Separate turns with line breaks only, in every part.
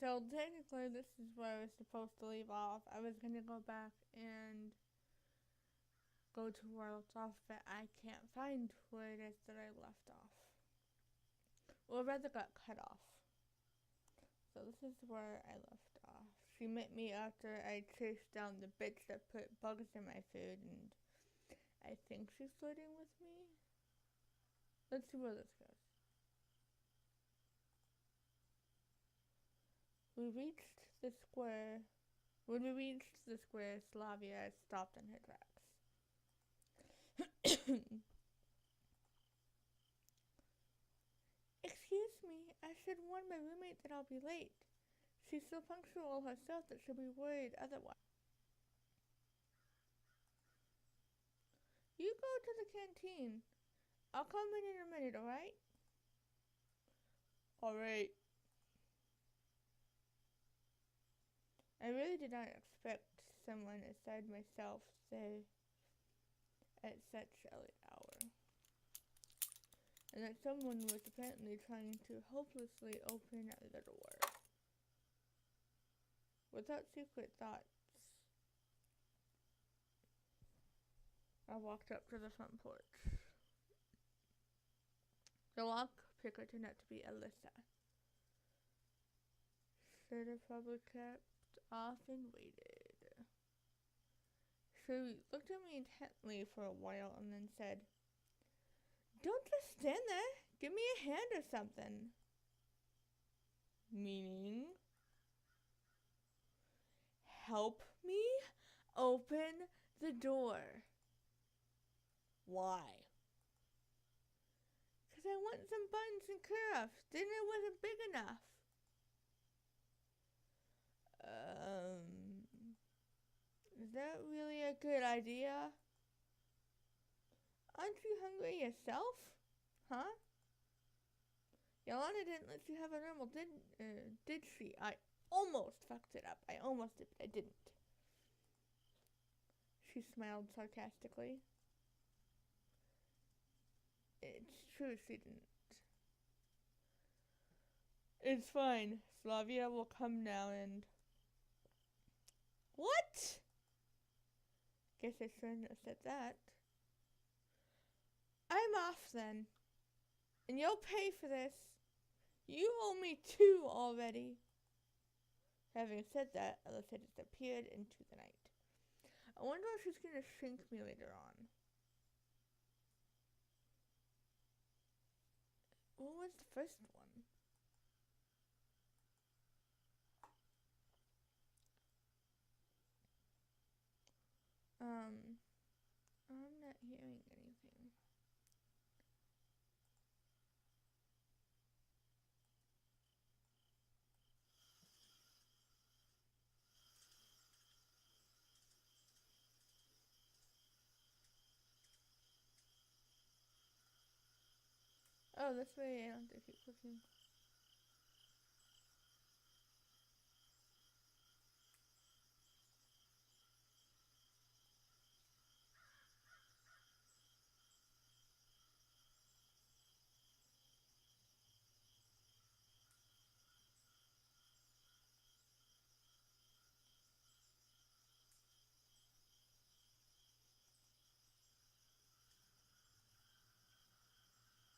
So technically, this is where I was supposed to leave off. I was gonna go back and go to where I left off, but I can't find where it is that I left off. Or rather, got cut off. So this is where I left off. She met me after I chased down the bitch that put bugs in my food, and I think she's flirting with me. Let's see where this goes. We reached the square. When we reached the square, Slavia stopped in her tracks. Excuse me, I should warn my roommate that I'll be late. She's so punctual herself that she'll be worried otherwise. You go to the canteen. I'll come in a minute, alright? Alright. I really did not expect someone aside myself say at such an early hour. And that someone was apparently trying to hopelessly open the door. Without secret thoughts, I walked up to the front porch. The lock picker turned out to be Alyssa. Should have probably kept off and waited. She looked at me intently for a while and then said, "Don't just stand there. Give me a hand or something." Meaning? Help me open the door. Why? Because I want some buttons and cuffs. Dinner wasn't big enough. Is that really a good idea? Aren't you hungry yourself? Huh? Yolanda didn't let you have a normal did she? I almost fucked it up. I almost did, but I didn't. She smiled sarcastically. It's true she didn't. It's fine. Slavia will come now and... What? Guess I shouldn't have said that. I'm off then. And you'll pay for this. You owe me 2 already. Having said that, Alyssa disappeared into the night. I wonder if she's going to shrink me later on. What was the first one? I'm not hearing anything. Oh, this way I don't have to keep looking.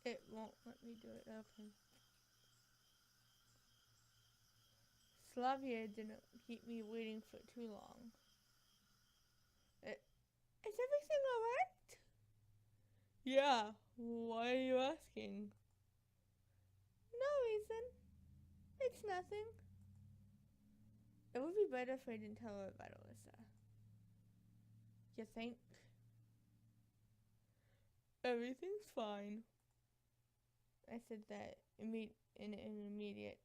It won't let me do it. Okay. Slavia didn't keep me waiting for too long. Is everything alright? Yeah, why are you asking? No reason. It's nothing. It would be better if I didn't tell her about Alyssa. You think? Everything's fine. I said that in an immediate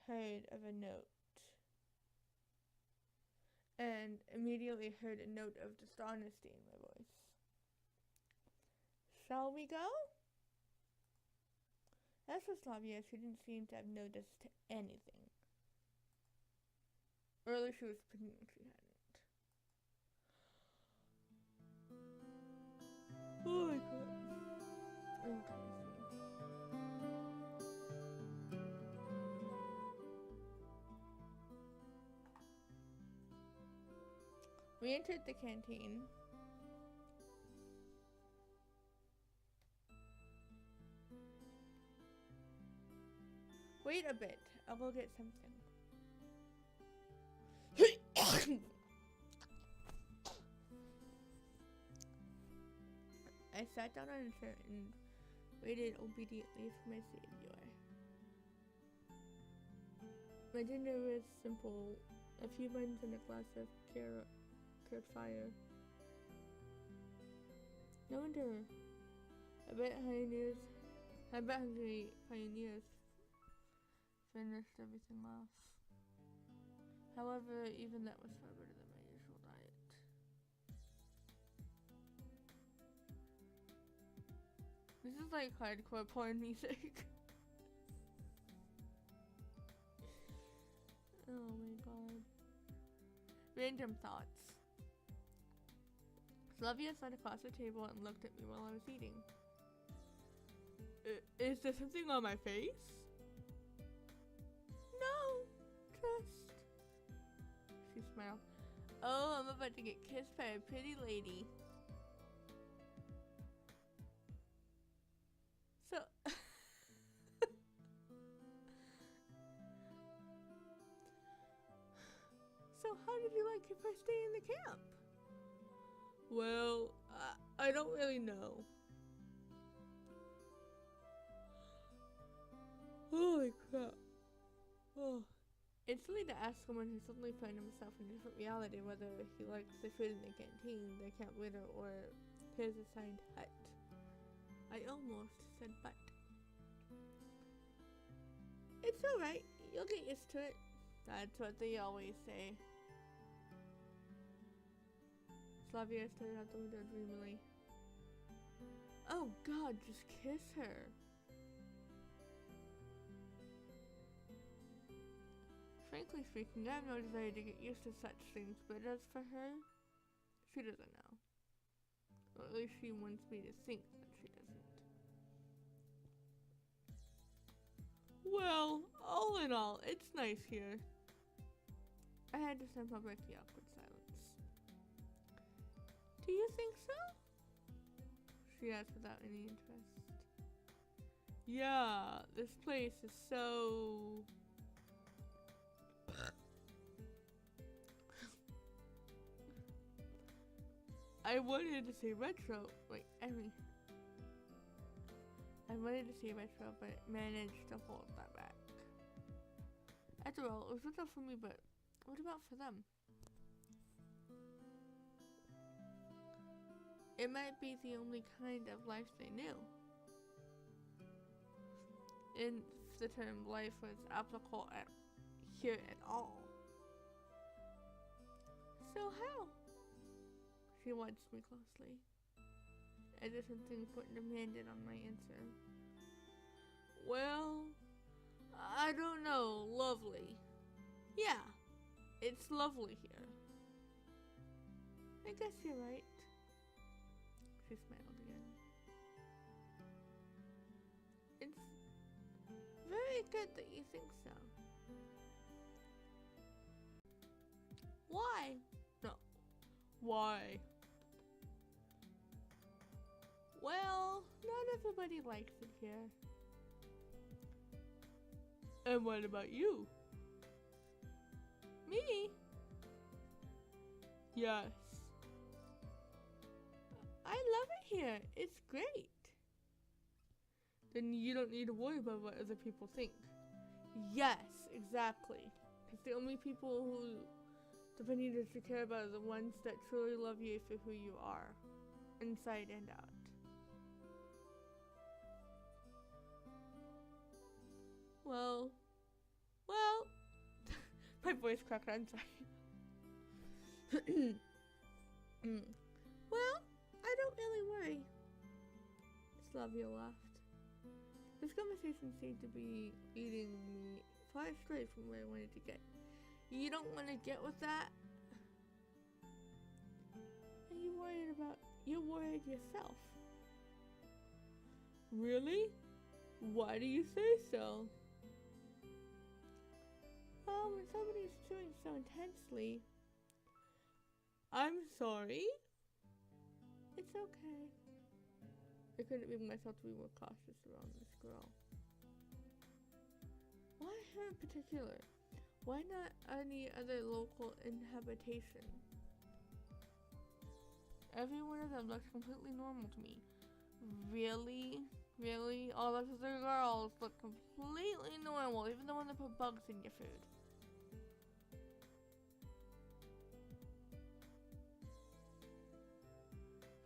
heard of a note. And immediately heard a note of dishonesty in my voice. Shall we go? As for Slavia, she didn't seem to have noticed anything. Earlier she was pretending she hadn't. Oh my god. Okay, We entered the canteen. Wait a bit. I'll go get something. I sat down on a chair and waited obediently for my savior. My dinner was simple. A few buns and a glass of cured fire. No wonder. I bet hungry pioneers finished everything off. However, even that was far better than my usual diet. This is like hardcore porn music. Oh my god. Random thoughts. Slavia sat across the table and looked at me while I was eating. Is there something on my face? No, just... She smiled. Oh, I'm about to get kissed by a pretty lady. So... So how did you like your first day in the camp? Well, I don't really know. Holy crap. Oh. It's silly to ask someone who suddenly found himself in a different reality whether he likes the food in the canteen, the camp leader, or his assigned hut. I almost said but. It's alright. You'll get used to it. That's what they always say. Slavia stared out the window dreamily. Oh god, just kiss her. Frankly speaking, I have no desire to get used to such things, but as for her, she doesn't know. Or at least she wants me to think that she doesn't. Well, all in all, it's nice here. I had to somehow break the awkward silence. Do you think so? She asked without any interest. Yeah, this place is so... I wanted to say retro, I wanted to say retro, but managed to hold that back. After all, it was retro for me, but what about for them? It might be the only kind of life they knew. If the term life was applicable here at all. So how? She watched me closely, as if something important demanded on my answer. Well, I don't know, lovely. Yeah, it's lovely here. I guess you're right. She smiled again. It's very good that you think so. Why? No. Why? Well, not everybody likes it here. And what about you? Me? Yes. I love it here. It's great. Then you don't need to worry about what other people think. Yes, exactly. Because the only people who the need to care about are the ones that truly love you for who you are, inside and out. Well, my voice cracked, I'm sorry. Well, I don't really worry. Slavia laughed. This conversation seemed to be leading me far astray from where I wanted to get. You don't want to get with that? You're worried yourself. Really? Why do you say so? Well, when somebody's chewing so intensely, I'm sorry. It's okay. I couldn't bring myself to be more cautious around this girl. Why her in particular? Why not any other local inhabitation? Every one of them looks completely normal to me. Really? Really? All those other girls look completely normal, even the one that put bugs in your food.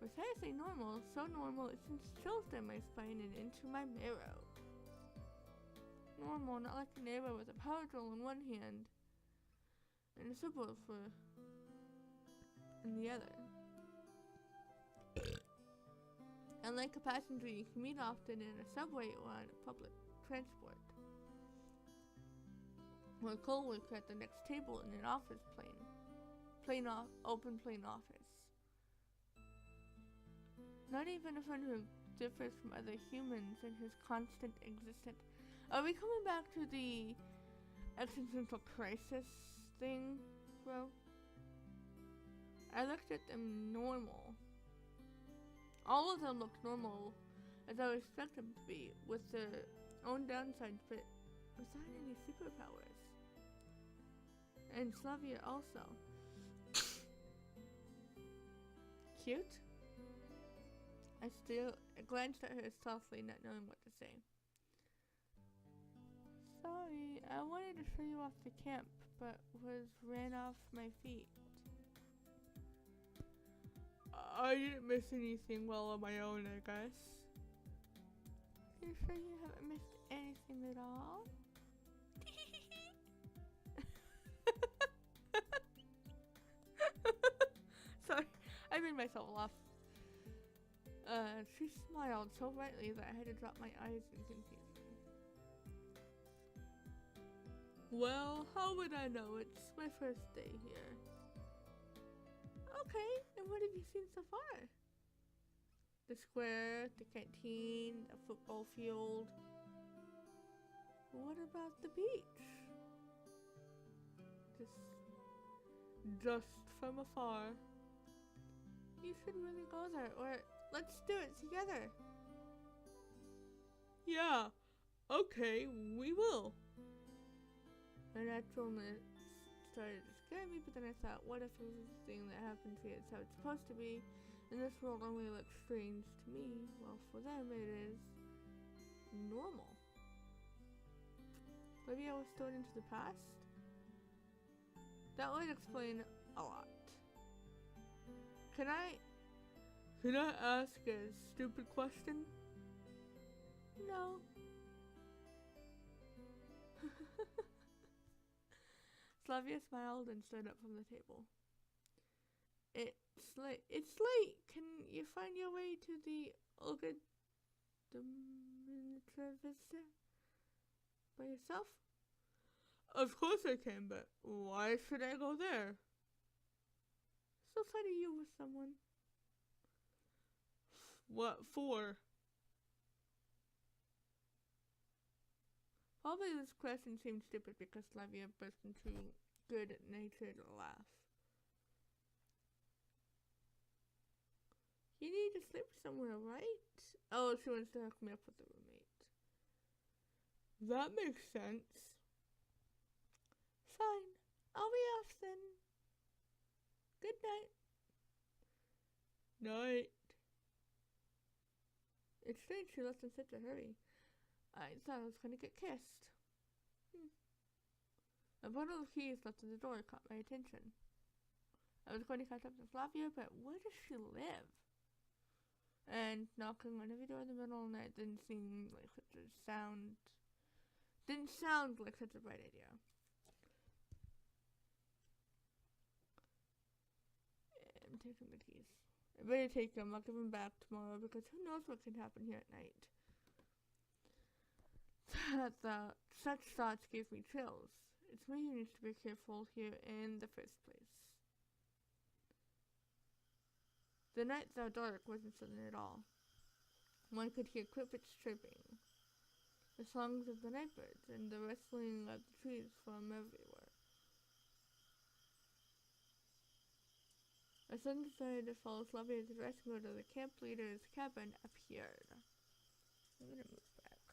Precisely normal, so normal it sends chills down my spine and into my marrow. Normal, not like a neighbor with a power drill in one hand and a subwoofer in the other. And like a passenger you can meet often in a subway or on public transport. Or a co-worker at the next table in an office open plan office. Not even a friend who differs from other humans in his constant existence. Are we coming back to the existential crisis thing, bro? I looked at them normal. All of them looked normal, as I would expect them to be, with their own downsides, but without any superpowers. And Slavia also. Cute? I glanced at her softly, not knowing what to say. Sorry, I wanted to show you off the camp, but ran off my feet. I didn't miss anything well on my own, I guess. You sure you haven't missed anything at all? Sorry, I made myself laugh. She smiled so brightly that I had to drop my eyes in confusion. Well, how would I know? It's my first day here. Okay, and what have you seen so far? The square, the canteen, a football field. What about the beach? Just from afar. You should really go there, or let's do it together. Yeah, okay, we will. My naturalness started to scare me, but then I thought, what if everything that happened to you is how it's supposed to be, and this world only looks strange to me? Well, for them it is normal. Maybe I was thrown into the past? That would explain a lot. Can I ask a stupid question? No. Slavia smiled and stood up from the table. It's late. Can you find your way to the Olga Dimitrievna by yourself? Of course I can, but why should I go there? So far to you with someone. What for? Probably this question seemed stupid because Slavia burst into a good-natured laugh. You need to sleep somewhere, right? Oh, she wants to hook me up with a roommate. That makes sense. Fine. I'll be off then. Good night. Night. It's strange she left in such a hurry. I thought I was going to get kissed. A bundle of keys left at the door caught my attention. I was going to catch up to Flavia, but where does she live? And knocking on every door in the middle of the night didn't sound like such a bright idea. I'm taking the keys. I better take them. I'll give them back tomorrow because who knows what can happen here at night. Such thoughts gave me chills. It's me who needs to be careful here in the first place. The night, though dark, wasn't sudden at all. One could hear crickets chirping, the songs of the night birds, and the rustling of the trees from everywhere. My son decided to follow Slavia's advice and go to the camp leader's cabin appeared. I'm gonna move back.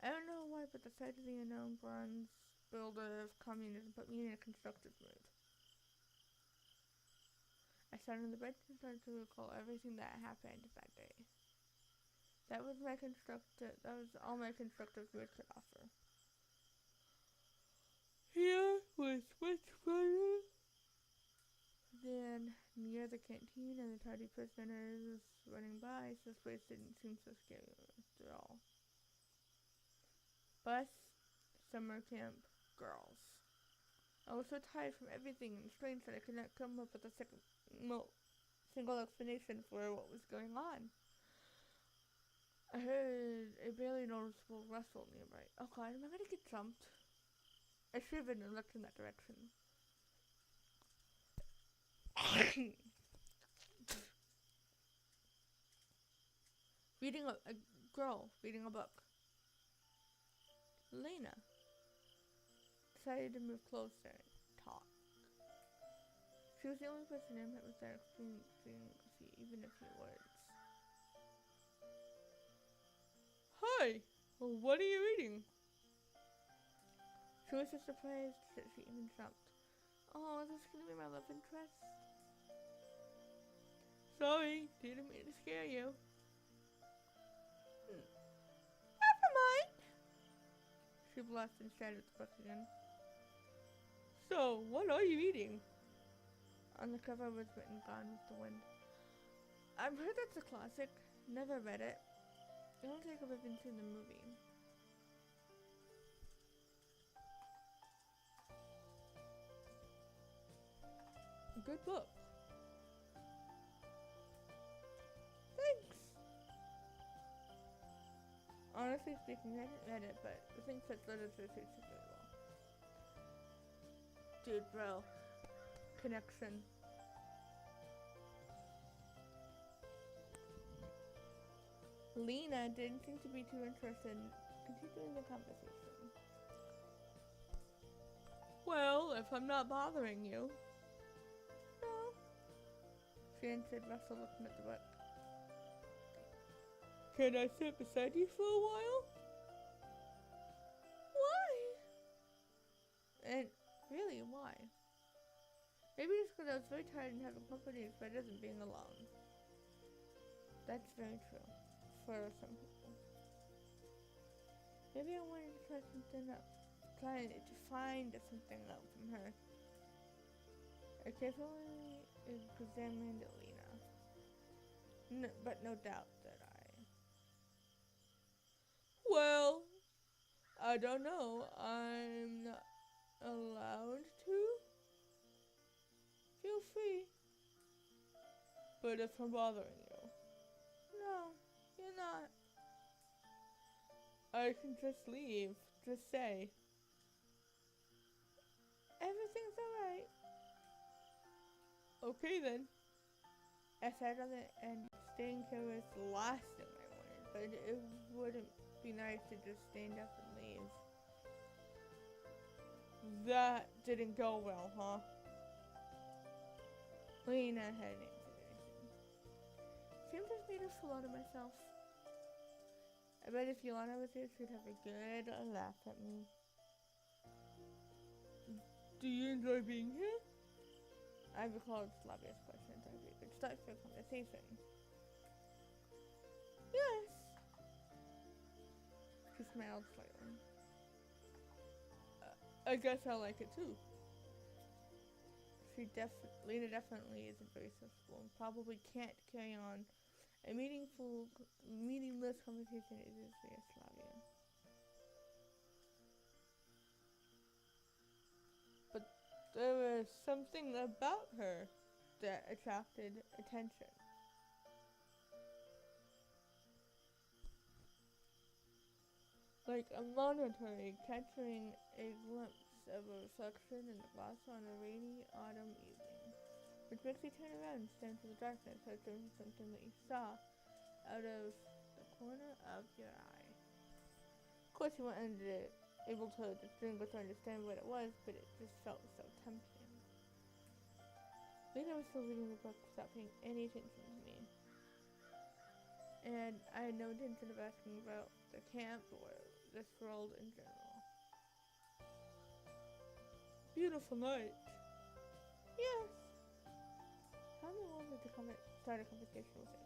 I don't know why, but the sight of the unknown bronze builder of communism put me in a constructive mood. I sat on the bench and started to recall everything that happened that day. That was all my constructive mood could offer. Here was much brighter than near the canteen and the tardy prisoners running by, so this place didn't seem so scary after all. Bus, summer camp, girls. I was so tired from everything and strange that I could not come up with a single explanation for what was going on. I heard a barely noticeable rustle nearby. Oh god, am I gonna get jumped? I shivered and looked in that direction. A girl reading a book. Lena decided to move closer and talk. She was the only person I met with that experiencing even a few words. Hi! What are you reading? She was so surprised that she even jumped. Oh, is this gonna be my love interest? Sorry, didn't mean to scare you. Never mind. She blushed and stared at the book again. So, what are you reading? On the cover was written Gone with the Wind. I've heard that's a classic. Never read it. I don't think I've even seen the movie. Good book. Thanks. Honestly speaking, I haven't read it, but I think such literature suits it very well. Dude, bro. Connection. Lena didn't seem to be too interested in continuing the conversation. Well, if I'm not bothering you. No. She answered, Russell looking at the book. Can I sit beside you for a while? Why? And really, why? Maybe it's because I was very tired and having company is better than being alone. That's very true. For some people. Maybe I wanted to try something up. Trying to find something out from her. I carefully examined Lena. But no doubt that Well, I don't know. I'm not allowed to? Feel free. But if I'm bothering you. No. You're not. I can just leave. Just say. Everything's alright. Okay then. I sat on it and staying here was the last thing I wanted, but it wouldn't be nice to just stand up and leave. That didn't go well, huh? Lena hadn't answered anything. Seemed to have made a fool out of myself. I bet if Yolanda was here, she'd have a good laugh at me. Do you enjoy being here? I recalled Slavia's question so we could start the conversation. Yes. She smiled slightly. I guess I like it too. Lena definitely isn't very sociable and probably can't carry on a meaningless conversation as easily as Slavia. But there was something about her that attracted attention. Like a monitor capturing a glimpse of a reflection in the glass on a rainy autumn evening, which makes you turn around and stare into the darkness, searching for something that you saw out of the corner of your eye. Of course, you weren't able to distinguish or understand what it was, but it just felt so tempting. Lena was still reading the book without paying any attention to me. And I had no intention of asking about the camp or this world in general. Beautiful night. Yes. How in the world did start a conversation with it?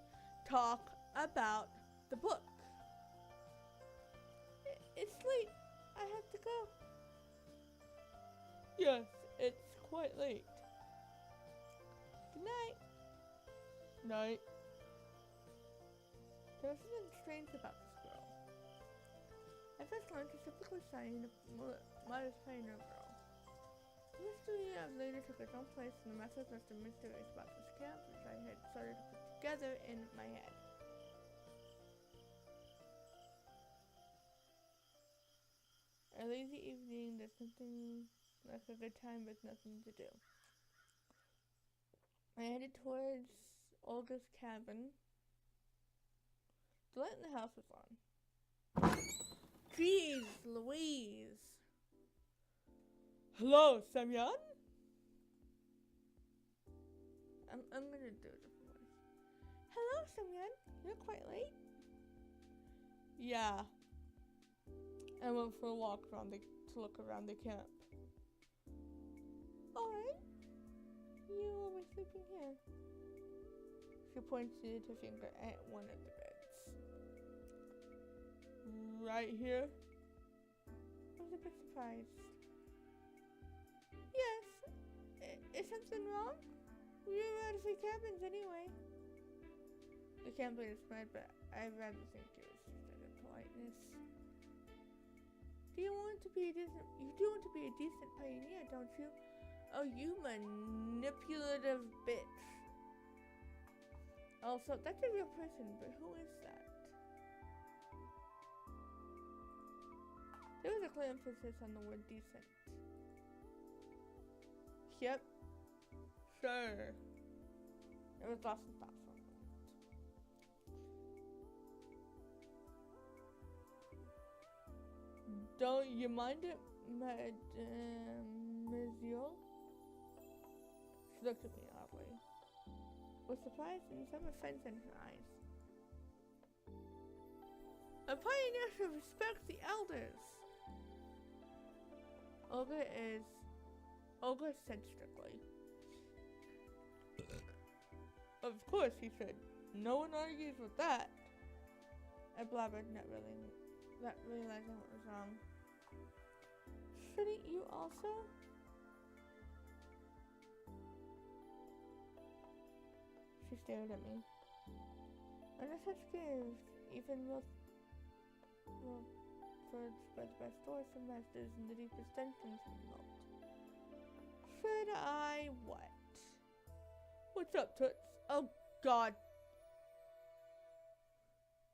Talk about the book. It's late. I have to go. Yes, it's quite late. Good night. Night. There was something strange about this girl. At first glance, she typically signed a modest pioneer girl. The mystery of Lena took its own place, and the method left a mysteries about this camp, which I had started to put together in my head. A lazy evening that's something like a good time with nothing to do. I headed towards Olga's cabin. The light in the house was on. Jeez Louise! Hello, Semyon? I'm gonna do it before. Hello, Semyon. You're quite late. Yeah. I went for a walk to look around the camp. Alright. You will be sleeping here. She pointed her finger at one of the beds. Right here? I was a bit surprised. Yes. Is something wrong? We were out of the cabins anyway. The camp is mad, but I'd rather think it was just out of politeness. You do want to be a decent pioneer, don't you? Oh, you manipulative bitch. Also, that's a real person, but who is that? There was a clear emphasis on the word decent. Yep. Sure. It was lost in thought for a moment. Don't you mind it, Monsieur? She looked at me oddly, with surprise and some offense in her eyes. A pioneer should respect the elders. Olga said strictly. Of course, he said. No one argues with that. I blabbered, not realizing what was wrong. Shouldn't you also? She stared at me. Under such gift, even words spread by stores and masters in the deepest tensions can melt. Should I what? What's up, Toots? Oh, God.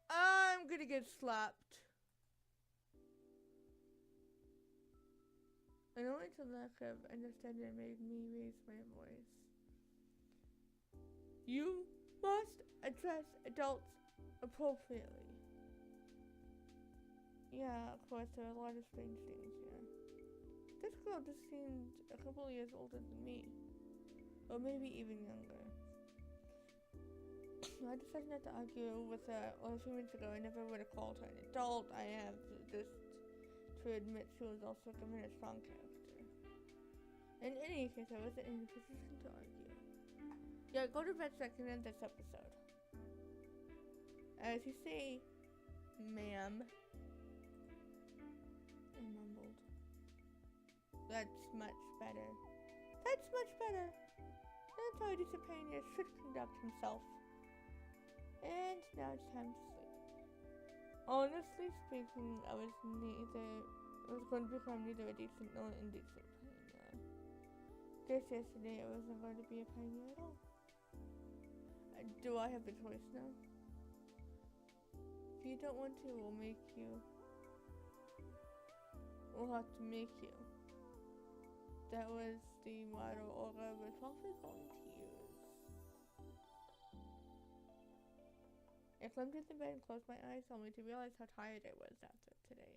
I'm gonna get slapped. And only to lack of understanding made me raise my voice. You must address adults appropriately. Yeah, of course, there are a lot of strange things here. This girl just seemed a couple of years older than me. Or maybe even younger. I decided not to argue with her. Well, a few minutes ago, I never would have called her an adult. I have just to admit she was also given a strong character. In any case, I wasn't in a position to argue. Yeah, go to bed so I can end this episode. As you see, ma'am. I mumbled. That's much better. That's much better. That's how a decent pioneer should conduct himself. And now it's time to sleep. Honestly speaking, I was going to become neither a decent nor indecent pioneer. Just yesterday, I wasn't going to be a pioneer at all. Do I have a choice now? If you don't want to, we'll make you. We'll have to make you. That was the motto Olga was probably going to use. I climbed into bed and closed my eyes only to realize how tired I was after today.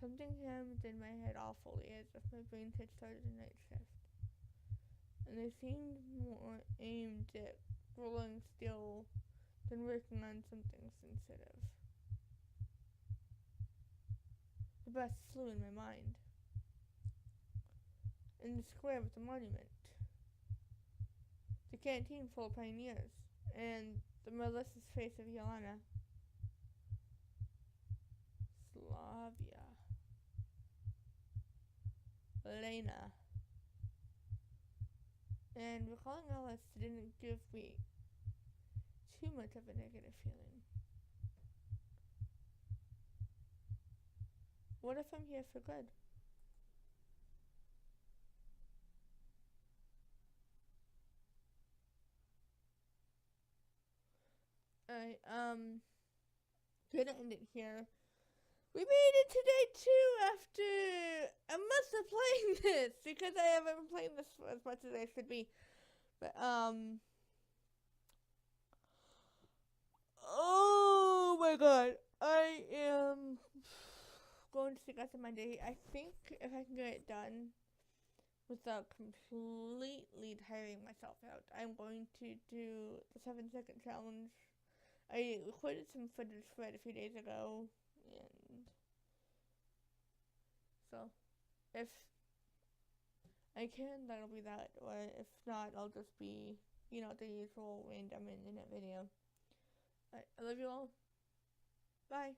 Something hammed in my head awfully as if my brain had started a night shift. and they seemed more aimed at rolling still than working on something sensitive. The bus flew in my mind. In the square with the monument, the canteen full of pioneers, and the malicious face of Yelena. Slavia. Lena. And recalling Alice didn't give me too much of a negative feeling. What if I'm here for good? Alright, gonna end it here. We made it today too after a month of playing this because I haven't been playing this as much as I should be. But oh my god, I am going to the rest of my day. I think if I can get it done without completely tiring myself out, I'm going to do the 7-second challenge. I recorded some footage for it a few days ago, and so if I can, that'll be that, or if not, I'll just be, the usual random internet video. Alright, I love you all. Bye.